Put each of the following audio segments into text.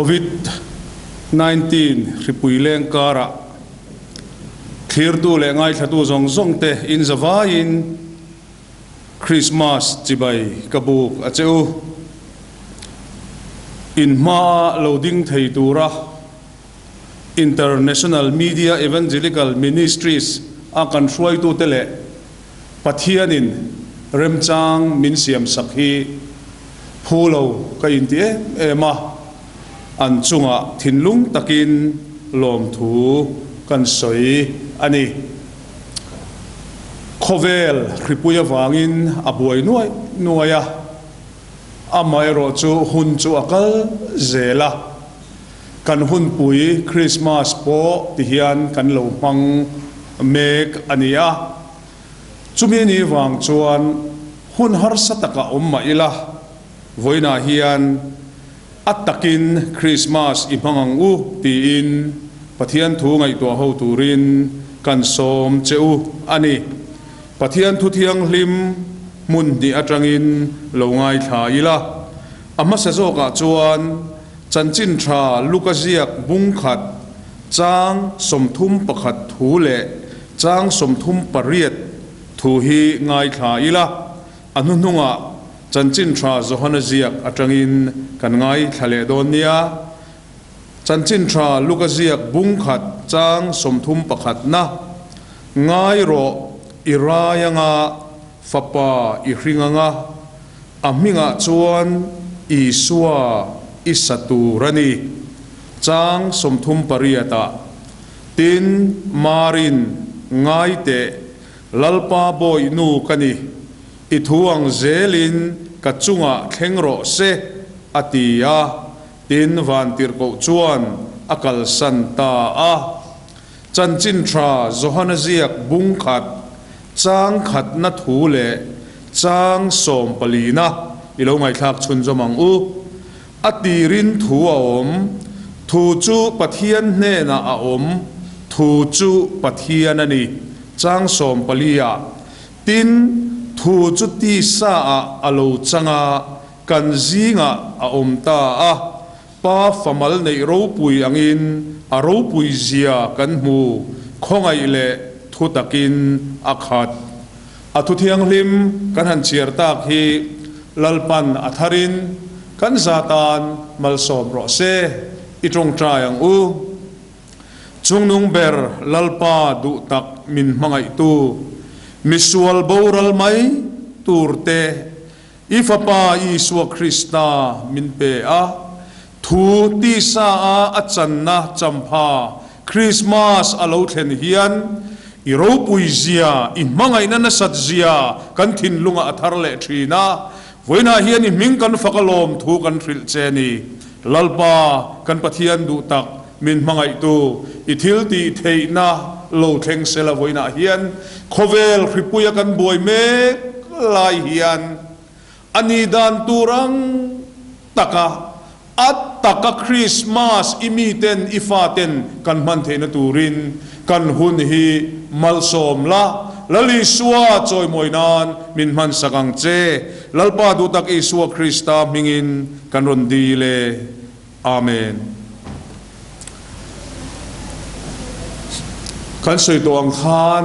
COVID-19 ripuileng kara clear tu le ngai thatu zong zong te in zavain Christmas chibai kabuk acheu in ma loading thei tura International Media Evangelical Ministries akan hruai tu tele pathianin remchang min siam sakhi phulo ka inti ema an chunga thinlung takin lom thu kan soi ani khovel ripuya wangin abuai nuaya amai ro chu hun chu akal zela kan hun pui Christmas po ti hian kan lo hmang mek ania chumi ni wang chuan hun har sataka umma ila voina hian Atakin Christmas imangang u tiin pathian thu ngai to ho turin kan som cheu ani pathian thu thiang lim mun di atangin lo ngai thaila ama se zo ka chuan chanchin tha lukaziak bungkhat chang somthum pakhat thu le chang somthum pariat thu hi ngai thaila anu nunga chanchin tha zohana ziak atangin kan ngai thale donia chanchin tha lukaziak bungkhat chang somthum pakhat na ngai ro irayanga fapa ihringanga aminga chuan isua isaturani chang somthum pariata tin marin ngai te lalpa boy nu kani ithuang zelin kachunga thlengro se atia tin van tir ko chuan akal santa a chanchin tha zohana ziak bungkhat chang khat na thu le chang som palina ilo ngai thak chun zomang u atirin thu a om thu chu pathian hne na a om thu chu pathian ani chang som palia tin thu chu ti sa a lo changa kan zinga a om ta a pa famal nei ro pui angin a ro pui zia kan mu khongai le thu takin akhat a thu thiang lim kan han chiar tak hi lalpan atharin kan zatan malsom ro se itong trayang u chungnung ber lalpa du tak min mangai tu misual boral mai turte ifapa iswa krista min pe a thu ti sa a achanna champha Christmas alo thlen hian iro puizia in mangai na satzia kan thin lunga athar le thina voina hian in ming kan fakalom thu kan thril cheni lalpa kan pathian du tak min mangai tu ithil ti theina lo thleng sela voina hian khovel hripuya kan boi me lai hian ani dan turang taka Atak Christmas imiten ifaten kan man theina turin kan hun hi malsom la lali suwa choi moinan min man sakang che lalpa du tak iswa Krista mingin kan ron dile amen kan soi to ang khan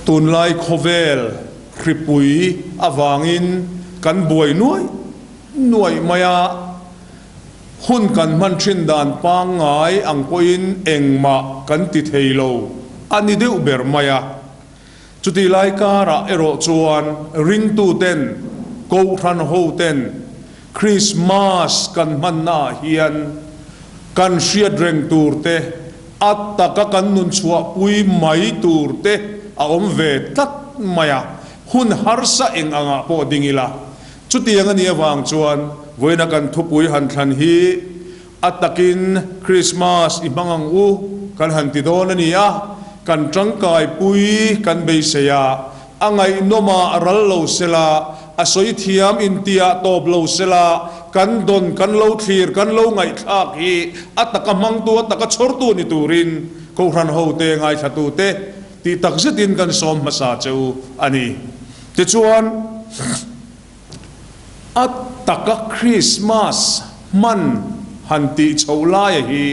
tunlai khovel kripui awangin kan boi nuai maya hun kan man thin dan pangai ang koin engma kan ti theilo ani de uber maya chuti lai kara ero chuan ring tu ten ko ran ho ten Christmas kan man na hian kan sia dreng turte Atak kan nun chua pui mai turte a om ve tat maya hun harsa eng anga po dingila chuti anga ni awang chuan voina kan thupui han thlan hi Atakin Christmas imangang u kan hanti don ania kan tangkai pui kan beiseya angai noma ral lo sela asoi thiam intia top lo sela kan don kan lo thlir kan lo ngai thak hi ataka mang tu ataka chhor tu ni turin ko ran ho te ngai thatu te ti takzetin kan som masa cheu ani ti chuan Atak Christmas man หันติโชลายฮี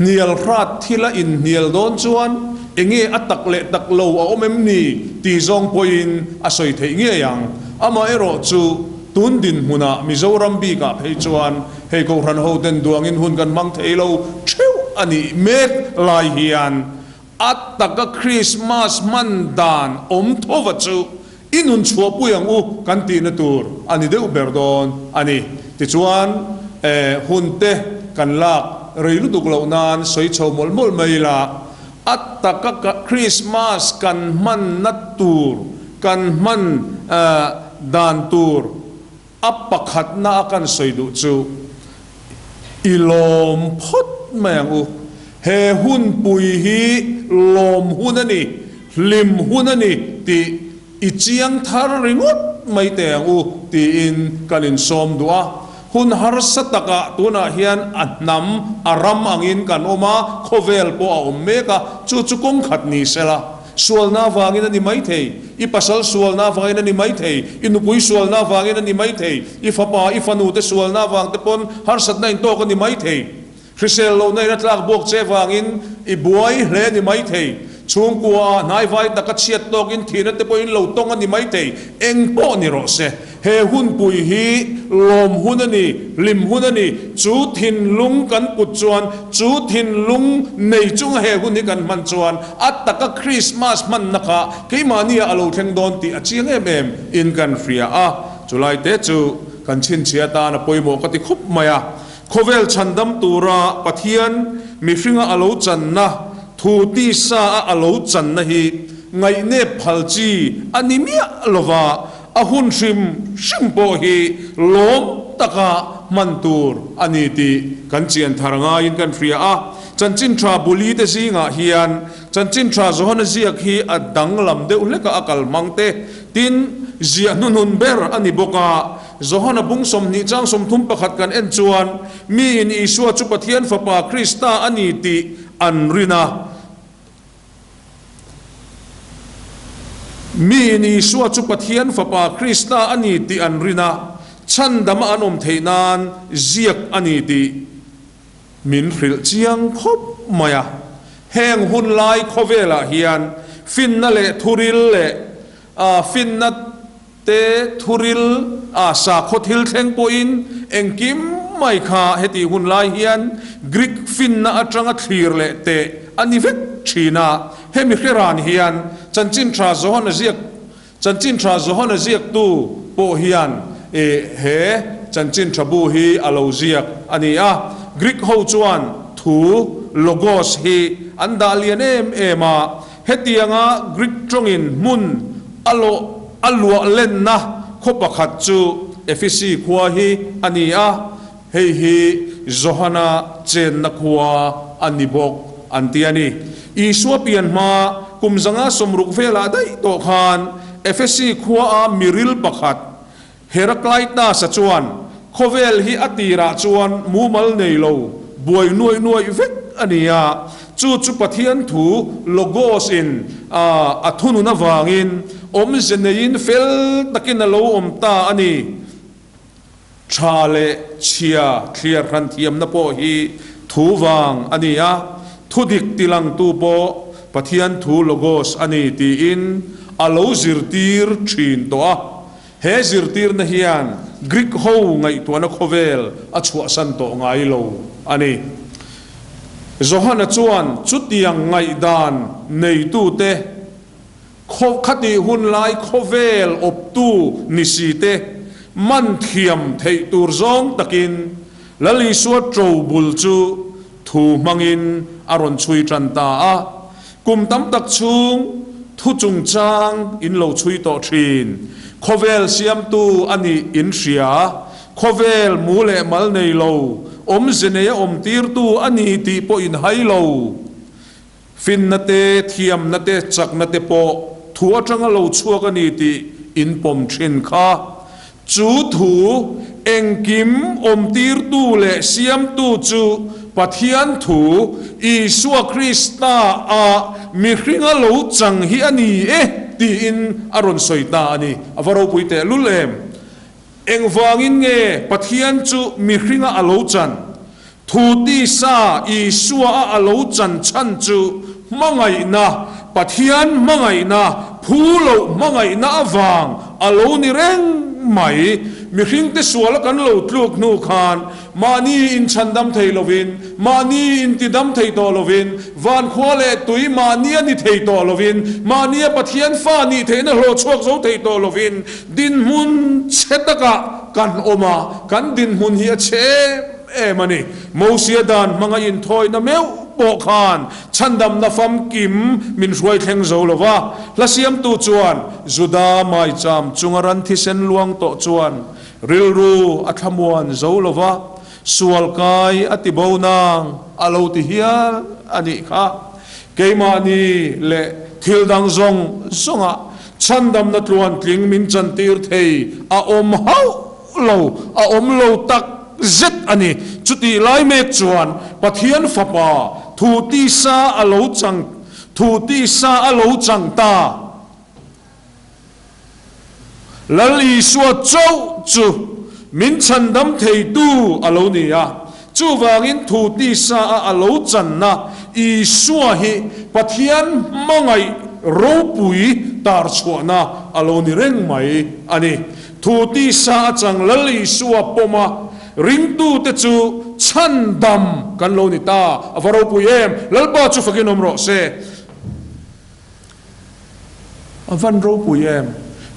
เนียลรัดที่ละอินเนียลโดนชวนเองอัตักเละตักโลเอาเมมนีตีจงพอินอาศัยเทียงยังอามาเอโรจูตุนดินหุนะมิโซรัมบีกับให้ชวนให้กูรันโฮเดนดวงอินหุนกันมังเทโลเชี่ยวอันนี้เมดลายเฮียนอัตักคริสต์มาสมันดานทวัจูอินุนชัวปุยังกันตีนตูร์อันนี้เดือเบอร์ดอนอันนี้ติชวนหุนเตกันลากเรื่องดุกเหล่านั้นสวยโฉมมลไม่ละอัตตะกคริสต์มาสกันมันนัดตูร์กันมันดานตูร์อัปปักขัดนากันสวยดุจูอิลมพดไม่ยังเฮหุนปุยฮีลมหุนนี่ลิมหุนนี่ตีอิจยังทาริงุดไม่แต่งตีอินกันอินสมดัวหุนฮาร์สตะกะตัวน่ะเฮียนอัดน้ำอารมอังอินกันออกมาโคเวลปอเมกะจุกงขัดนี่เสละส่วนน้าฟังอินนี่ไม่เทอีปัสสาวะส่วนน้าฟังอินนี่ไม่เทอินุปุยส่วนน้าฟังอินนี่ไม่เทอีฟ้าป่าอีฟนูเตส่วนน้าฟังเตปนฮาร์สตะอินโตกันนี่ไม่เทคริสเซลโลในรัฐลากบวกเจฟังอินอีบวยเลนี่ไม่เทช่วงกัวนายไว้ตะกัดเชียดตกินทีนั่นเตปอินเหล่าตงกันนี่ไม่เทเอ็งปอนี่รอเสเฮหุนปุยฮีลมหุนนี่ลิมหุนนี่จูทินลุงกันปุจจวนจูทินลุงในจุงเฮหุนนี่กันมันจวนอัตตะกคริสต์มาสมันนะคะกี่มานี่อโลเทงโดนตีอเจียงเอ็มอินกันฟรีอะจุไลเตจูกันชินเชียตานะปอยโมกติคุบมายาโคเวลชันดัมตูระปะเทียนมีฟิงอโลจันนะทูตีซาอโลจันนะฮีไงเนปพัลจีอันนี้มีอโลวาอาหุนชิมโปฮีลมตะกะมันตูร์อันนี้ที่กันเจียนทารงายินกันฟรีอะจันจินทราบุลีเตซิงะเฮียนจันจินทราโซฮันเซียกฮีอัดดังลำเดอุเลกะอักลมังเตตินเจียนุนเบอร์อันนี้บอกว่าโซฮันบุงสมนิจังสมทุมประคัดกันเอ็นจวนมีอินอิชัวจุปเทียนฝปาคริสตาอันนี้ที่อันรินามีนี่ชัวจุปเทียนฝปาคริสตาอันนี้ที่อันรินาฉันดำอันอมเทนานเจียกอันนี้ที่มินฟิลเจียงคบมายาแห่งหุ่นลายโคเวลาเฮียนฟินนั่นแหละทุริลเละฟินนัดเตทุริลสาโคทิลเทงโปอินเอ็งกิมไม่ขาเฮติหุ่นลายเฮียนกรีกฟินน่าจังทรีร์เละเตอันนี้เวกชีนาเฮมิเครานเฮียนจันจินทราโซฮอนเซียกจันจินทราโซฮอนเซียกตูโปเฮียนเฮจันจินทราบูฮีอโลเซียกอันนี้กรีกฮูจวนทูโลโกสฮีอันดาเลียนเอมาเฮติยังกรีกจงอินมุนอลัวเล่นนะคบขัดจูเอฟิซีขวาฮีอันนี้เฮีโซฮานาเจนนักขวาอันนี้บอกอันที่อันนี้อีสวเปียนมากุมสังอาสมรุกเวลาได้โตขานเอฟซีขวามิริลปักขัดเฮรักไลตาสจวนโคเวลฮีอติราจวนมูมัลเนโลบวยนวยเวกอันนี้จุปะเทียนถูโลโกสอินอัทุนุนวางินอมเจเนยินเฟลตะกินโลอมตาอันนี้ชาเลเชียเคลียร์รันเทียมนโปฮีถูวางอันนี้ทุดิกติลังตูโปปะเทียนทูโลโกสอันนี้ตีอินอโลซิร์ตีร์ชินตัวเฮซิร์ตีร์นเฮียนกรีกโฮไงตัวนักโคเวลอัชวสันโตไงโลอันนี้โซฮันจวนจุดยังไงดานในตู้เตคดีหุ่นไลโคเวลอบตู้นิสิเตมันเทียมเทตูร์ซองตะกินและลิสวดโจบุลจูทูมังอินอารอนชุยจันตากุมตั้มตักชุงทุจุงจางอินโลชุยโตชินโคเวลเซียมตูอันนี้อินเชียโคเวลมูเลมัลเนโลอมเจเนียอมตีร์ตูอันนี้ตีโปอินไฮโลฟินนาเตเทียมนาเตจักนาเตโปทัวจังโลชัวกันนี้ตีอินปมชินข้าจูถูเอ็งกิมอมตีร์ตูเลเซียมตูจูปะเทียนถูอีสัวคริสตามีคริงโลจังฮีอันนี้ตีอินอารอนสอยตาอันนี้อวารปุยเตลุเลมเอ็งวางินเงปะเทียนจูมีคริงอโลจัน thu ti sa i suwa alo chan chan chu mangai na pathian mangai na phulo mangai na awang alo ni reng mai mi hring te suala kan lo tluk nu khan mani in chandam thei lovin mani in tidam thei to lovin van khwale tui mani ani thei to lovin mani pathian fa ni theina lo chuak zo thei to lovin din mun chetaka kan oma kan din mun hi che mani mosia dan manga in thoi na meu bộ khan chandam na fam kim min ruai thleng zo lova lasiam tu chuan juda mai cham chungaran thi sen luang to chuan rilru athamuan zo lova sual kai atibo nang alo ti hial ani kha keimani le thildang zong zonga chandam na tluan tling min chantir thei a om hau lo a om lo tak zet ani chuti lai mek chuan pathian fapa thu ti sa alo chang ta lali suwa châu chu min chandam thei tu alo ni ya chu wangin thu ti sa alo chan na i suwa hi pathian mangai ro pui tar chuana alo ni reng mai ani thu ti sa chang lali suwa poma ring tu te chu chan dam kan lo ni ta avaro puyem lalpa chu fakin omro se avan ro puyem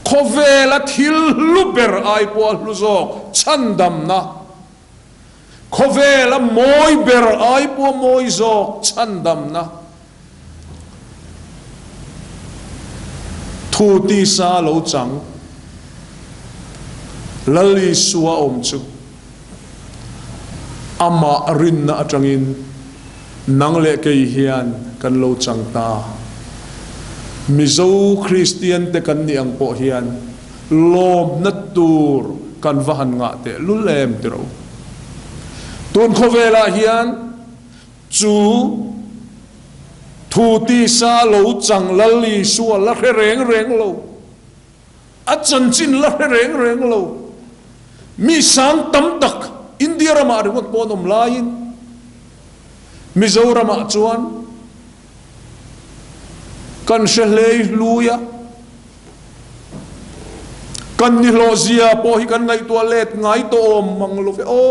khovela thil luber ai po luzok chan dam na khovela moi ber ai po moi zo chan dam na thu ti sa lo chang lali suwa om chu ama rin na atangin nang le kei hian kan lo chang ta mizo Christian te kan ni ang po hian lom na tur kan vahan nga te lulem tiro tun khovela hian chu thu ti sa lo chang lali suwa la reng lo achan chin la reng lo mi sang tam tak India rama ringot ponom lain Mizoram chuan kan shelei luya kan ni lozia po hi kan ngai toilet ngai to om manglo fe o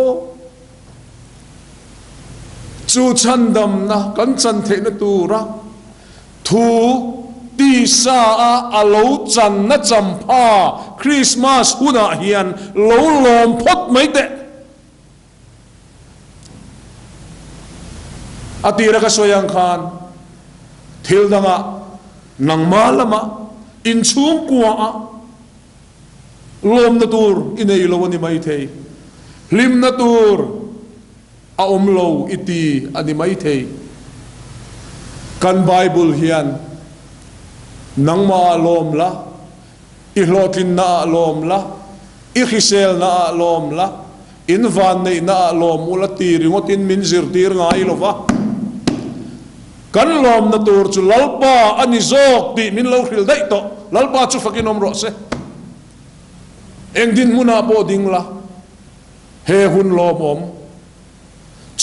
chu chandam na kan chan the na tura thu ti sa alo chan na champha Christmas huna hian lo lom phot mai te atira ka soyang khan thil danga nang malama in chung kwa lom na tur inei lo ni mai thei lim na tur a om lo iti ani mai thei kan bible hian nang ma lom la I hlotin na lom la I khisel na lom la in van nei na lom ula tiringot in minzir tir ngai lova kan lom na tur chu lalpa ani zok ti min lo khil dai to lalpa chu fakin om ro se eng din muna po ding la he hun lom om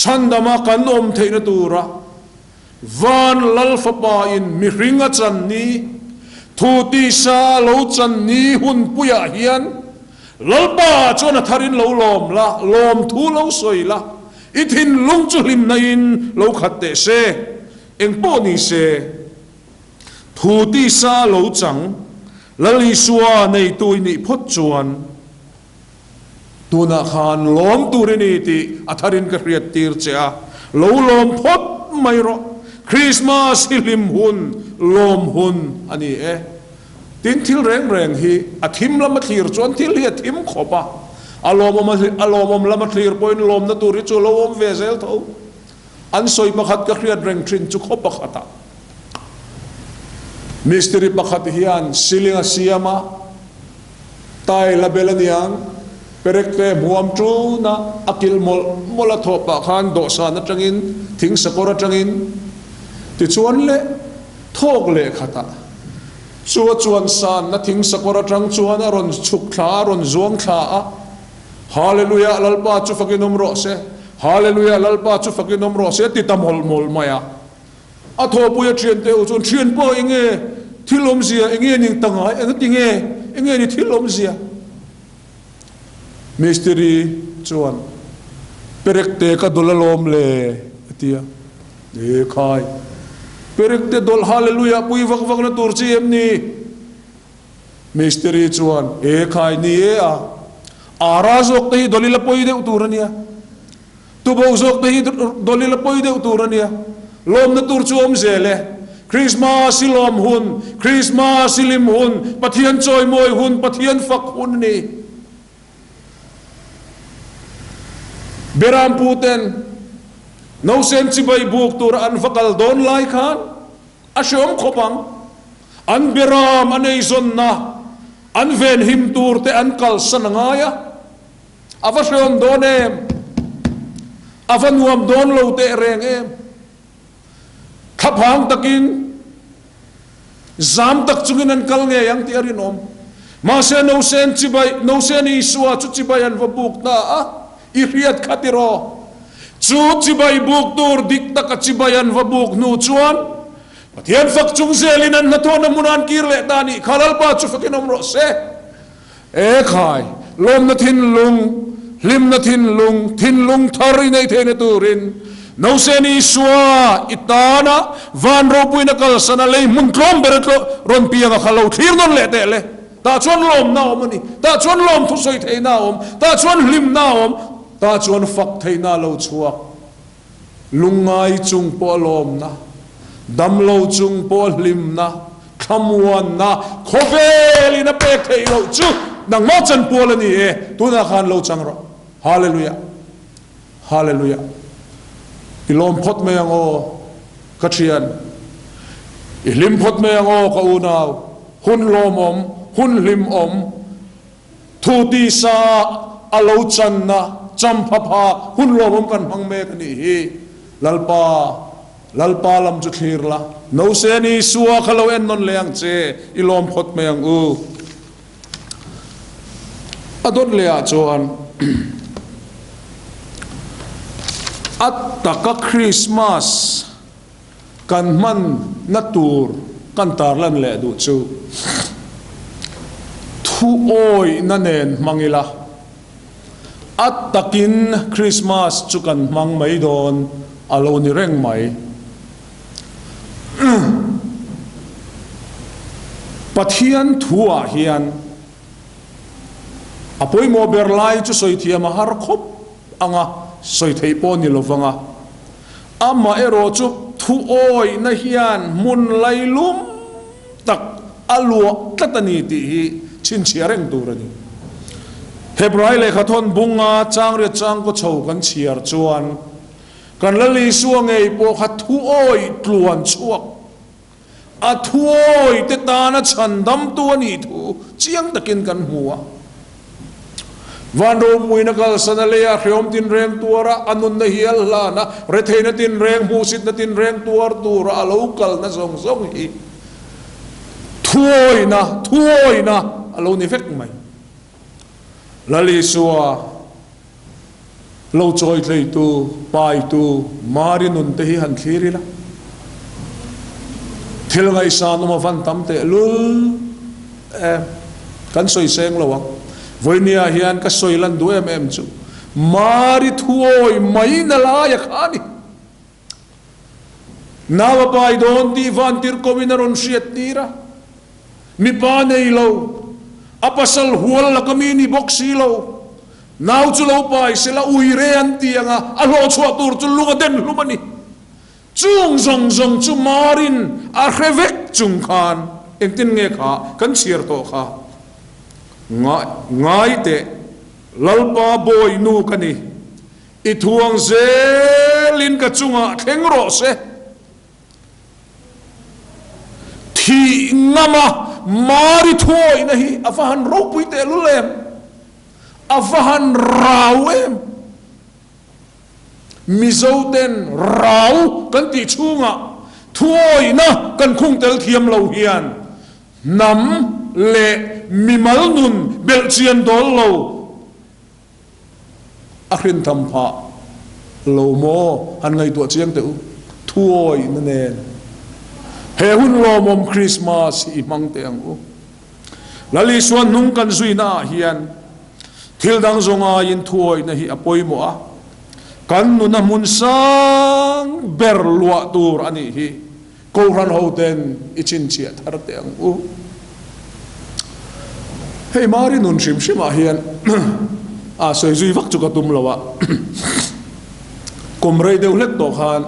chandama kan om theina tura van lalfa pa in mi ringa chan ni thu ti sa lo chan ni hun puya hian lalpa chona tharin lo lom la lom thu lo soi la ithin lung chu lim na in lo khatte se eng po ni se thu ti sa lo chang lali suwa nei tui ni phot chuan tuna khan lom turini ti atharin ka riat tir cha lo lom phot mai ro Christmas hilim hun lom hun ani tin thil reng hi athim lama thlir chuan thil hi athim khopa alom lama thlir point lom na turi chu lom vezel tho an soi pakhat ka khriat reng trin chu khopa khata mystery pakhat hian silinga siama tai labelaniang perekte buam chu na akil mola thopa khan do sa na tangin thing sakora tangin ti chuan le thok le khata chuan san na thing sakora tang chuan aron chuk thla aron zuang thla a hallelujah lalpa chu fakinom ro se hallelujah lalpa chu fakin omro se ti tamol mol maya a tho puya thian te chon thian po inge thilom zia inge ning tanga tinge inge ni thilom zia mystery chuan perekte ka dolalom le tia e khai perekte dol hallelujah pui vak vak na tur chi em ni mystery chuan e khai ni e a ara zok te dolila poi de uturania tu bo zok te dolila poi de uturania lom na tur chu om zele Christmas silom hun Christmas silim hun pathian choi moi hun pathian fak hun ni beram puten no sen chi bai buk tur an fakal don lai khan ashom khopang an beram anei zon na an ven him tur te an kal sanangaya avashon donem avanuam don lo te reng em khapang takin zam tak chungin an kal nge yang ti arin om ma se no sen chi bai no sen I suwa chu chi bai an va buk na a iriat khatiro chu chi bai buk tur dik tak chi bai an va buk nu chuan pathian fak chung zelin an na thon munan kir le tani khalal pa chu fakin omro se e khai lom na thin lung lim na thin lung thari nei the ne turin no se ni suwa itana van ro puina kal sana le mun klom beretlo ron pia ga khalo thir non le te le ta chuan lom na om ni ta chuan lom thu soi thei na om ta chuan lim na om ta chuan fak thei na lo chuak lungai chung po lom na dam lo chung po lim na khamwan na khoveli na pek thei lo chu nang mo chan pol ani e tu na khan lo chang ro hallelujah hallelujah ilom phot me ang o kachian ilim phot me ang o ka unaw hun lom om hun lim om thu ti sa alo chan na cham pha pha hun lom om kan hang me kan hi lalpa lam chu thlir la no se ni suwa khalo en non leang che ilom phot me ang u adon le a chuan Atak Christmas kan man natur kan tarlan le du chu thu oi nanen mangila Atakin Christmas chu kan mang mai don alo ni reng mai pathian thua hian apoi mo berlai chu soi thiam har khop anga soi thei po ni lovanga ama ero chu thu oi na hian mun lailum tak alua tatani ti hi chin chiareng turani hebrai le khathon bunga changre chang ko chho kan chiar chuan kan lali suangei po kha thu oi tluan chuak a thu oi te tana chandam tu ani thu chiang takin kan huwa van ro muina kal sanalea khom tin reng tuara anun na hial la na retheina tin reng musit na tin reng tuar tura alokal na song song hi thuoi na alo ni fek mai lali suwa lo choi tlei tu pai tu mari nun te hi han thiri la thil ngai sa no ma van tam te lul kan soi seng lo wa voinia hian ka soilan du em chu mari thuoi mai na la ya khani nawa pai don ti van tir kominaron siat tira mi pa nei lo apasal hual la kamini boxi lo naw chu lo pai sela uire an tianga alo chua tur chu lunga den lumani chung zong chu marin a khevek chung khan engtin nge kha kan chiar to kha ngai te lalpa boy nu kani I thuang zelin ka chunga thleng ro se thi ngama mari thoi na hi afahan ro pui te lulem afahan rawem mizoten raw kan ti chunga thoi na kan khung tel thiam lo hian nam le mimal nun belchian dol lo akhin thampa lo mo an ngai to chiang te thuoi na nen he hun lo mom Christmas i mang te ang u lali suan nung kan zui na hian thil dang zonga in thuoi na hi apoi mo a kan nu na mun sang ber lua tur ani hi ko ran ho ten ichin chia thar te ang u hei mari nun shim shim a hian a soi zui vak chu ka tum lawa kum rei deu let to khan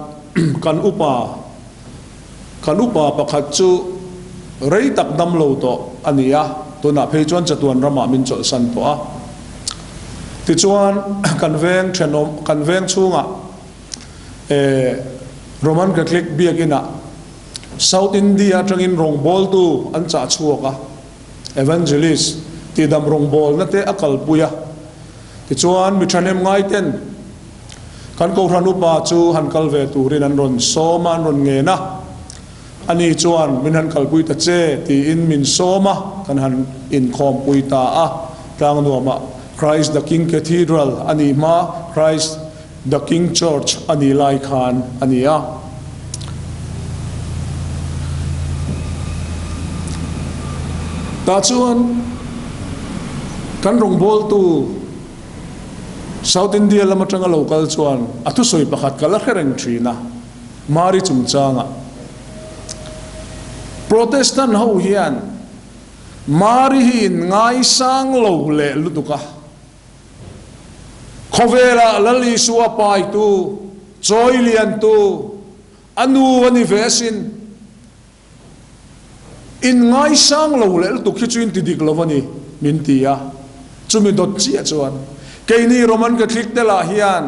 kan upa pakhat chu rei tak dam lo to ania to na phei chuan chatuan rama min chol san to a ti chuan kan veng chunga Roman Catholic biakina South India tangin rong bol tu an cha chuaka evangelist ti dam rong bol na te akal puya ti chuan mi thanem ngai ten kan ko ran upa chu han kal ve turin an ron soman ron nge na ani chuan min han kal pui ta che ti in min soma kan han in khom pui ta a tang no ma Christ the King Cathedral ani ma Christ the King Church ani lai khan ani a ta chuan kan rong bol tu South India lama tanga local chuan atu soi pakhat kala khereng thina mari chung changa Protestant ho hian mari hin ngai sang lo le lutuka khovela lali suwa pai tu joilian tu anu ani vesin in ngai sang lo le lutuk khichuin tidik lovani mintia chumi dot chia chuan keini Roman Catholic te la hian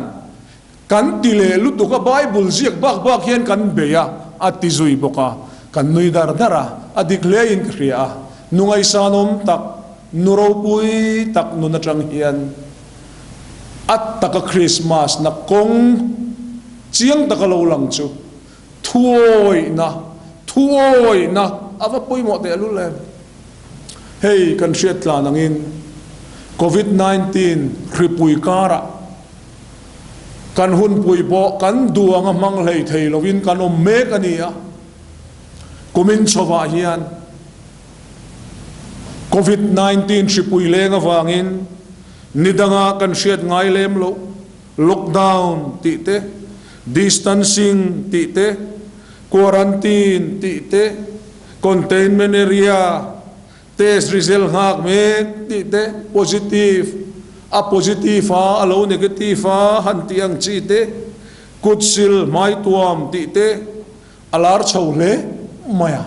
kan tile lutuka Bible ziak bak hian kan beya ati zui boka kan nui dar dara adik le in kriya nungai sanom tak nuro pui tak nunatang hian at taka Christmas na kong chiang taka lo lang chu thuoi na ava pui mo te alule hey kan siat la nangin COVID-19 kripui kara kan hun pui bo kan duang mang lei thei lovin kan om mek ania kumin chowa hian COVID-19 tripui lenga wangin nidanga kan siat ngai lem lo lockdown ti te distancing ti te quarantine ti te containment area test result hak me ti te positive a positive a alo negative a han tiang chi te kutsil mai tuam ti te alar chole maya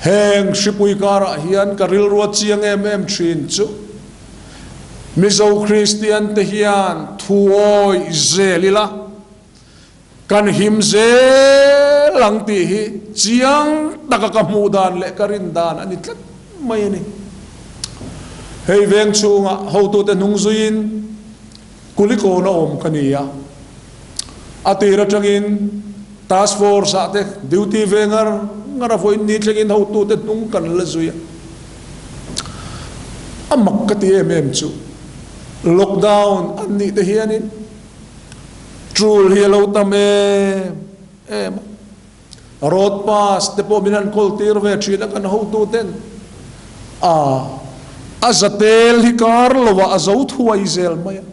heng shipui kara hian karil ruat chiang em thin chu mizo Christian te hian thuoi zelila kan him ze lang ti hi chiang takakamudan le karindan ani tlat mai ni hei veng chunga ho tu te nungzuin kuliko na om kania atira tangin task force ate duty vengar ngara foi ni tangin ho tu te nung kan la zuya amak kati em chu lockdown ani te hianin trul hello tame em road pass te po minan koltir ve china kan ho tu ten azatel hi kar lova azaut huai zel maya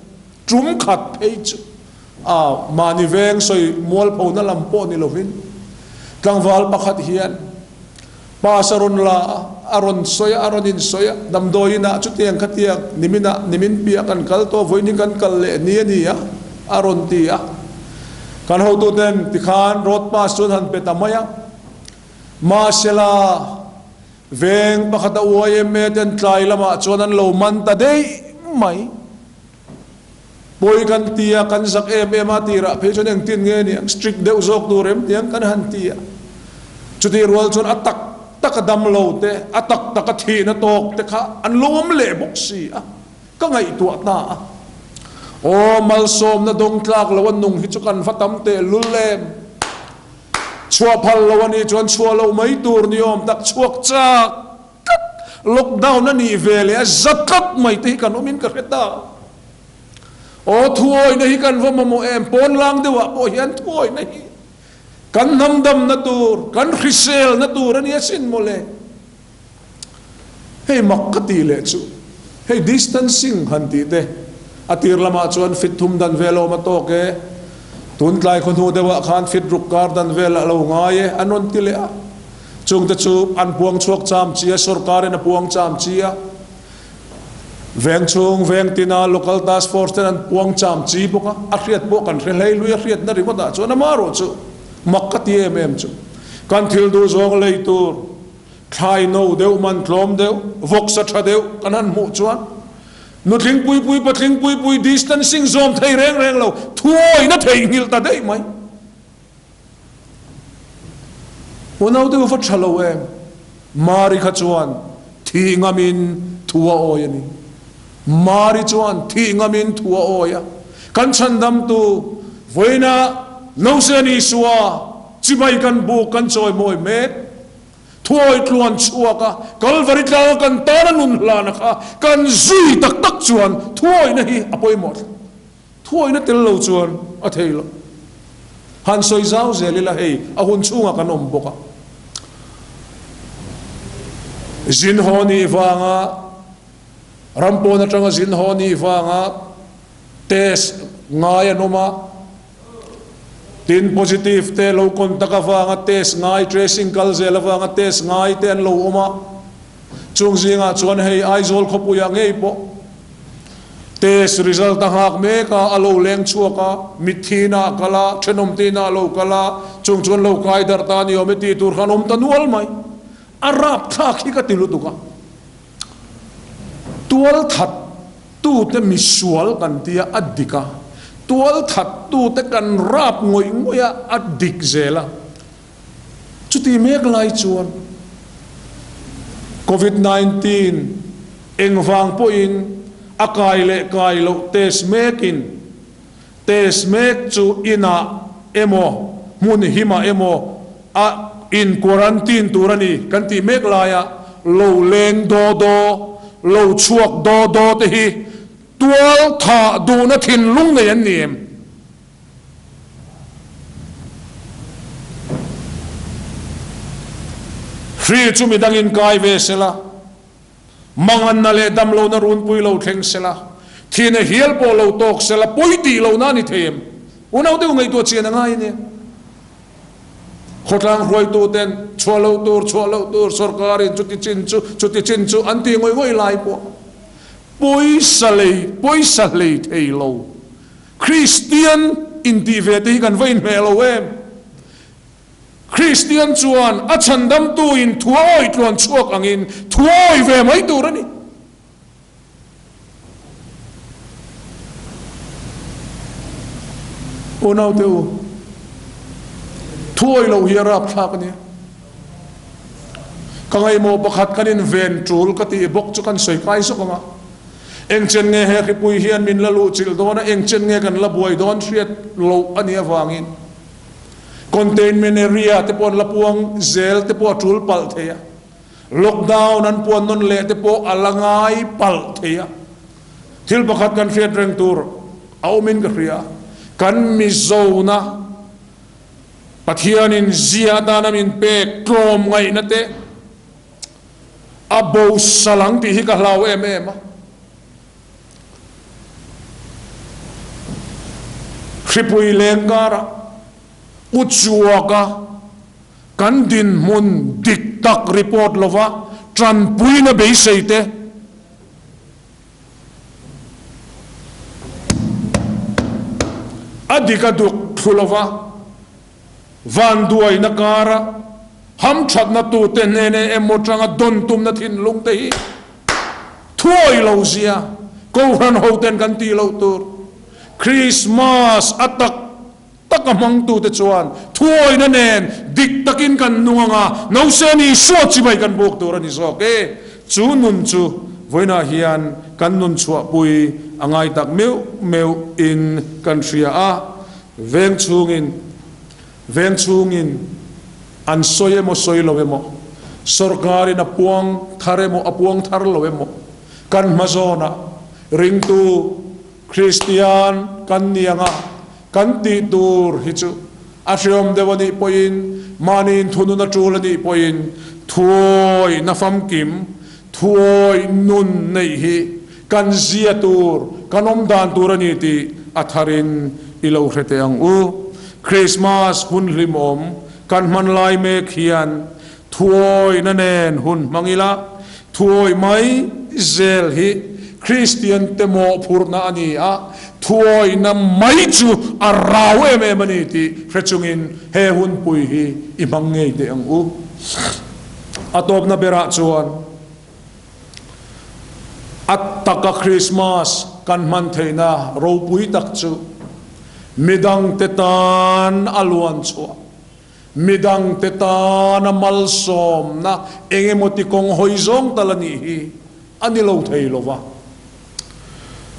trum khat page mani veng soi mol po na lampo ni lovin tlangwal pakhat hian pasaron la aron soya aronin soya damdoina chutiang khatiak nimin pia kan kal to voini kan kal le ni aron tia kan ho tu ten tikhan road pass chun han petamaya masela veng pakhata uaye me ten tlai lama chonan lo man ta dei mai boy kan tia kan sak ema tira phe chon eng tin nge ni strict deu zok tu rem tiang kan han tia chuti rol chon atak takadam lo te atak takathi na tok te kha an lom le boxi ka ngai tu ta o malsom na dong tlak lawan nung hi chukan fatam te lulem chua phal lawani chon chua lo mai tur niom tak chuak chak lockdown na ni vele zakat mai te kan omin ka reta o thuoi na hi kan vama mo em pon lang dewa po hian thuoi na hi kan namdam na tur kan hrisel na tur ani asin mo le hei makkati le chu hei distancing hanti te atir lama chuan fit thum dan velo ma to ke tun tlai khon hu dewa khan fit ruk kar dan vela lo ngaye anon tile a chung te chu an puang chuak cham chia sarkar na puang cham chia veng chung veng tina local task force ten an puang cham chi boka a hriat bo kan hrelei lui a hriat na ri mata chu na maro chu makkati em chu kan thil du zong lei tur khai no deu man tlom deu vok sa tha deu kan han mu chuan nu thling pui patling pui distancing zom thei reng lo thuoi na thei ngil ta dei mai unau deu fa thalo em mari kha chuan thi ngamin thua oyani mari chuan thi ngamin thua oya kan chandam tu voina no se ni suwa chibai kan bu kan choi moi me thuoi tluan chuaka kalvari tla kan tana nun hlana kha kan zui tak tak chuan thuoi na hi apoi mot thuoi na tel lo chuan a theilo han soi zau zelila hei a hun chunga kan om boka zin honi wanga rampo na tanga zin honi wanga test ngaya noma tin positive te lo kontaka wanga test ngai tracing kal zela wanga test ngai ten lo oma chung zinga chuan hei aizol khopuya ngei po test result ta hak me ka alo leng chuaka mithina kala thenom tina lo kala chung chuan lo kai dar ta ni ometi tur khanom tanual mai arab thak hi ka tilu tuka tual that tu te misual kan tia adika tual that tu te kan rap ngoi ngoya adik zela chuti mek lai chuan covid-19 engwang po in akai le kai lo test mek chu ina emo mun hima emo a in quarantine turani kan ti mek laya lo leng do lo chuak do te hi tual tha du na thin lung nei an nim free chu mi dangin kai ve sela mangan na le dam lo na run pui lo thleng sela thina hial po lo tok sela poiti lo na ni them unau te ngai to chen ngai ne khotlang roi tu ten cholo tur sarkari chuti chin chu anti ngoi lai po poisa lei thei lo Christian in ti ve te kan vein me lo em Christian chuan a chandam tu in thuoi tlon chuak angin thuoi ve mai tur ani unau te thuoi lo hi rap thak ni kangai mo pakhat kanin ven trul kati bok chu kan soi kai so kanga engchen nge he khipui hian min la lu chil dona engchen nge kan la buai don hriat lo ani awangin containment area te pon la puang zel te po trul pal theya lockdown an pon non le te po alangai pal theya thil pakhat kan hriat reng tur aumin ka hria kan mi zona pathianin zia danamin pe trom ngai na te abo salang ti hi ka hlau em hripui lengkara uchuaka kan din mun dik tak report lova tran pui na be seite adika duk thulova van duai na kara ham that na tu te ne emotanga don tum na thin lung te hi thuoi lo zia ko ran ho ten kan ti lo tur Christmas atak takamang tu te chuan thuoi na nen dik takin kan nuanga no se ni so chi mai kan bok tur ani so ke chu nun chu voina hian kan nun chua pui angai tak meu in country a veng chungin an soye mo soy lo mo sarkari na puang thare mo apuang thar lo mo kan mazona ring tu Christian kan nianga kan ti tur hi chu ashom devani poin manin thununa chulani poin thuoi na fam kim thuoi nun nei hi kan zia tur kanom dan turani ti atharin ilo hrete ang u Christmas hun limom kan man lai me khian thuoi na nen hun mangila thuoi mai zel hi Christian temo purna ani a thuoi na mai chu arau em ani ti rechungin he hun pui hi imang ngei te ang u atop na bera chuan Atak Christmas kan man theina ro pui tak chu midang tetan alwan chua midang tetan malsom na engemoti kong hoizong talani hi anilo theilova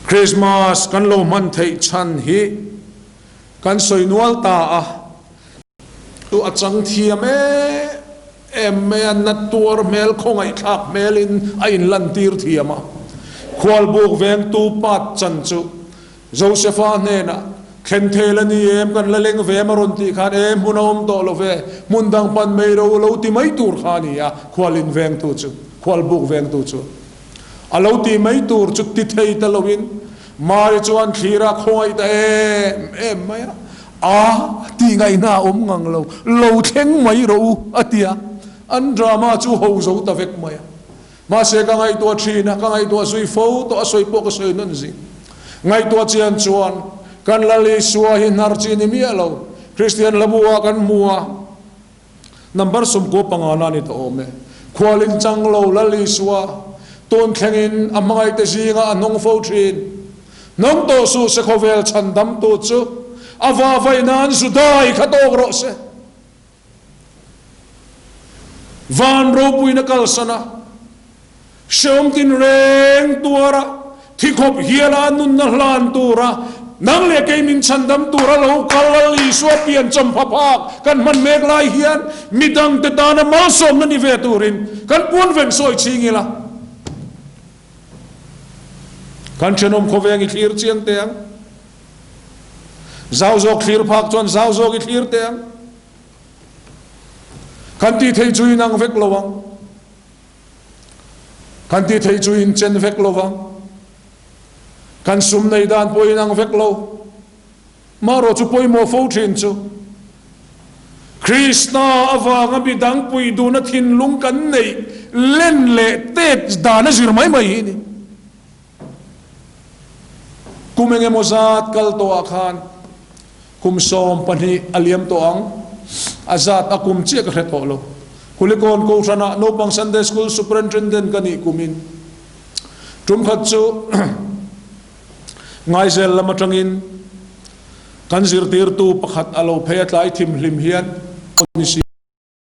Christmas kan lo man thei chan hi kan soinual ta a tu achang thiam em me an natur mel khongai thak melin ain lantir thiama khwal buk veng tu pat chan chu Josepha nena khen thelani em kan laleng ve maron ti khan em hunom to lo ve mundang pan mei ro lo ti mai tur khani ya khwalin veng tu chu khwal buk veng tu chu alo ti mai tur chu ti thei ta lovin mari chuan thira khoi ta em mai a ti ngai na ngang lo theng mai ro atia an drama chu ho zo ta vek mai ma se ka ngai to thina ka ngai to sui fo to soi po ko soi non zi ngai to chian chuan kan lali suwa hi nar chi ni mi alo Christian labua kan mua number sum ko pangana ni to ome khwalin chang lo lali suwa ton thengin amangai te zinga anong fo thin nong to su se khovel chandam to chu awa vai nan su dai khatok ro se van ro pui na kal sana shom tin reng tuara thikhop hiala nun na hlan tura nang le ke min chandam tura lo kalali so pian cham phapak kan man mek lai hian midang te dana mal som na ni ve turin kan pun ven soi chingila kan chenom khoveng i thlir chiang teang zau zok thlir phak chon zau zok i thlir teang kan ti thei chui nang vek lowang kan ti thei chui in chen vek lowang kan sum nei dan poi nang vek lo maro chu poi mo fo thin chu Krishna awanga bidang pui du na thin lung kan nei len le te dana zir mai mai ni kumenge mozat kal to akhan kum som pani aliam to ang azat akum che ka to lo kulikon ko sana no pang Sunday school superintendent kani kumin tum khat chu ngai zel lama tangin kan zir tir tu pakhat alo phayat lai thim hlim hian